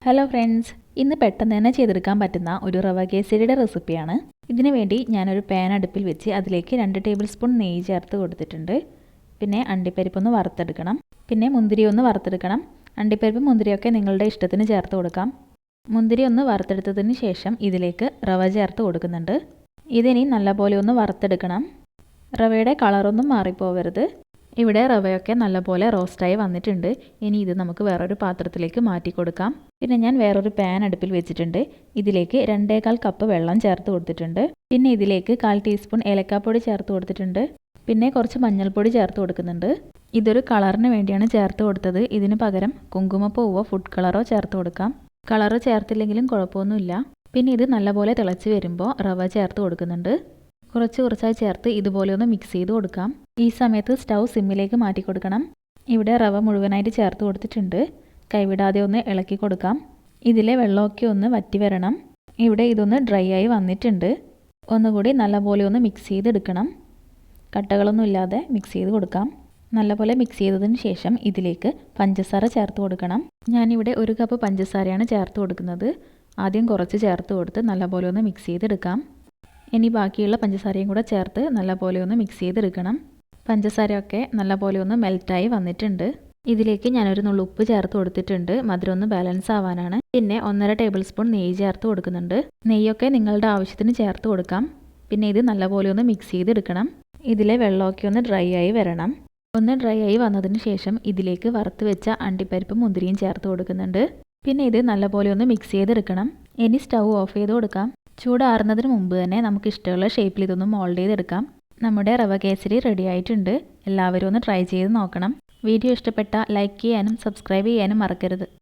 Hello friends, ഇന്ന് പെട്ടെന്ന് തന്നെ ചെയ്തെടുക്കാൻ പറ്റുന്ന ഒരു റവ കേസരിയുടെ റെസിപ്പിയാണ്. ഇതിനു വേണ്ടി ഞാനൊരു പാൻ അടുപ്പിൽ വെച്ച് അതിലേക്ക് 2 ടേബിൾ സ്പൂൺ നെയ്യ് ചേർത്ത് കൊടുത്തിട്ടുണ്ട്. പിന്നെ അണ്ടിപ്പരിപ്പൊന്ന് വറുത്തെടുക്കണം. പിന്നെ മുന്തിരി ഒന്ന് വറുത്തെടുക്കണം. അണ്ടിപ്പരിപ്പ് മുന്തിരിയൊക്കെ നിങ്ങളുടെ ഇഷ്ടത്തിന് ചേർത്ത് കൊടുക്കാം. മുന്തിരി ഒന്ന് വറുത്തെടുത്തതിന് ശേഷം ഇതിലേക്ക് റവ ചേർത്ത് കൊടുക്കുന്നുണ്ട്. ഇതിനി നല്ലപോലെ ഒന്ന് വറുത്തെടുക്കണം. റവയുടെ കളറൊന്നും മാറിപ്പോവരുത്. ഇവിടെ റവയൊക്കെ നല്ലപോലെ റോസ്റ്റായി വന്നിട്ടുണ്ട്. ഇനി ഇത് നമുക്ക് വേറൊരു പാത്രത്തിലേക്ക് മാറ്റി കൊടുക്കാം. പിന്നെ ഞാൻ വേറൊരു പാൻ അടുപ്പിൽ വെച്ചിട്ടുണ്ട്. ഇതിലേക്ക് 2.25 കപ്പ് വെള്ളം ചേർത്ത് കൊടുത്തിട്ടുണ്ട്. പിന്നെ ഇതിലേക്ക് 1/4 ടീസ്പൂൺ ഏലക്കാപ്പൊടി ചേർത്ത് കൊടുത്തിട്ടുണ്ട്. പിന്നെ കുറച്ച് മഞ്ഞൾപ്പൊടി ചേർത്ത് കൊടുക്കുന്നുണ്ട്. ഇതൊരു കളറിന് വേണ്ടിയാണ് ചേർത്ത് കൊടുത്തത്. ഇതിന് പകരം കുങ്കുമപ്പൂവോ ഫുഡ് കളറോ ചേർത്ത് കൊടുക്കാം. കളറ് ചേർത്തില്ലെങ്കിലും കുഴപ്പമൊന്നുമില്ല. പിന്നെ ഇത് നല്ലപോലെ തിളച്ച് വരുമ്പോൾ റവ ചേർത്ത് കൊടുക്കുന്നുണ്ട്. കുറച്ചായി ചേർത്ത് ഇതുപോലെ ഒന്ന് മിക്സ് ചെയ്ത് കൊടുക്കാം. ഈ സമയത്ത് സ്റ്റൗ സിമ്മിലേക്ക് മാറ്റി കൊടുക്കണം. ഇവിടെ റവ മുഴുവനായിട്ട് ചേർത്ത് കൊടുത്തിട്ടുണ്ട്. കൈവിടാതെ ഒന്ന് ഇളക്കി കൊടുക്കാം. ഇതിലെ വെള്ളമൊക്കെ ഒന്ന് വറ്റി വരണം. ഇവിടെ ഇതൊന്ന് ഡ്രൈ ആയി വന്നിട്ടുണ്ട്. ഒന്നുകൂടി നല്ലപോലെ ഒന്ന് മിക്സ് ചെയ്തെടുക്കണം. കട്ടകളൊന്നും ഇല്ലാതെ മിക്സ് ചെയ്ത് കൊടുക്കാം. നല്ലപോലെ മിക്സ് ചെയ്തതിന് ശേഷം ഇതിലേക്ക് പഞ്ചസാര ചേർത്ത് കൊടുക്കണം. ഞാനിവിടെ 1 കപ്പ് പഞ്ചസാരയാണ് ചേർത്ത് കൊടുക്കുന്നത്. ആദ്യം കുറച്ച് ചേർത്ത് കൊടുത്ത് നല്ലപോലെ ഒന്ന് മിക്സ് ചെയ്തെടുക്കാം. ഇനി ബാക്കിയുള്ള പഞ്ചസാരയും കൂടെ ചേർത്ത് നല്ലപോലെ ഒന്ന് മിക്സ് ചെയ്തെടുക്കണം. പഞ്ചസാരയൊക്കെ നല്ലപോലെ ഒന്ന് മെൽറ്റായി വന്നിട്ടുണ്ട്. ഇതിലേക്ക് ഞാനൊരു നുള്ളു ഉപ്പ് ചേർത്ത് കൊടുത്തിട്ടുണ്ട്. മധുരം ഒന്ന് ബാലൻസ് ആവാനാണ്. പിന്നെ 1.5 ടേബിൾ സ്പൂൺ നെയ്യ് ചേർത്ത് കൊടുക്കുന്നുണ്ട്. നെയ്യൊക്കെ നിങ്ങളുടെ ആവശ്യത്തിന് ചേർത്ത് കൊടുക്കാം. പിന്നെ ഇത് നല്ലപോലെ ഒന്ന് മിക്സ് ചെയ്തെടുക്കണം. ഇതിലെ വെള്ളമൊക്കെ ഒന്ന് ഡ്രൈ ആയി വരണം. ഒന്ന് ഡ്രൈ ആയി വന്നതിന് ശേഷം ഇതിലേക്ക് വറുത്ത് വെച്ച അണ്ടിപ്പരിപ്പും മുന്തിരിയും ചേർത്ത് കൊടുക്കുന്നുണ്ട്. പിന്നെ ഇത് നല്ലപോലെ ഒന്ന് മിക്സ് ചെയ്തെടുക്കണം. ഇനി സ്റ്റൗ ഓഫ് ചെയ്ത് കൊടുക്കാം. ചൂടാറുന്നതിന് മുമ്പ് തന്നെ നമുക്ക് ഇഷ്ടമുള്ള ഷേപ്പിൽ ഇതൊന്ന് മോൾഡ് ചെയ്തെടുക്കാം. നമ്മുടെ റവ കേസരി റെഡി ആയിട്ടുണ്ട്. എല്ലാവരും ഒന്ന് ട്രൈ ചെയ്ത് നോക്കണം. വീഡിയോ ഇഷ്ടപ്പെട്ടാൽ ലൈക്ക് ചെയ്യാനും സബ്സ്ക്രൈബ് ചെയ്യാനും മറക്കരുത്.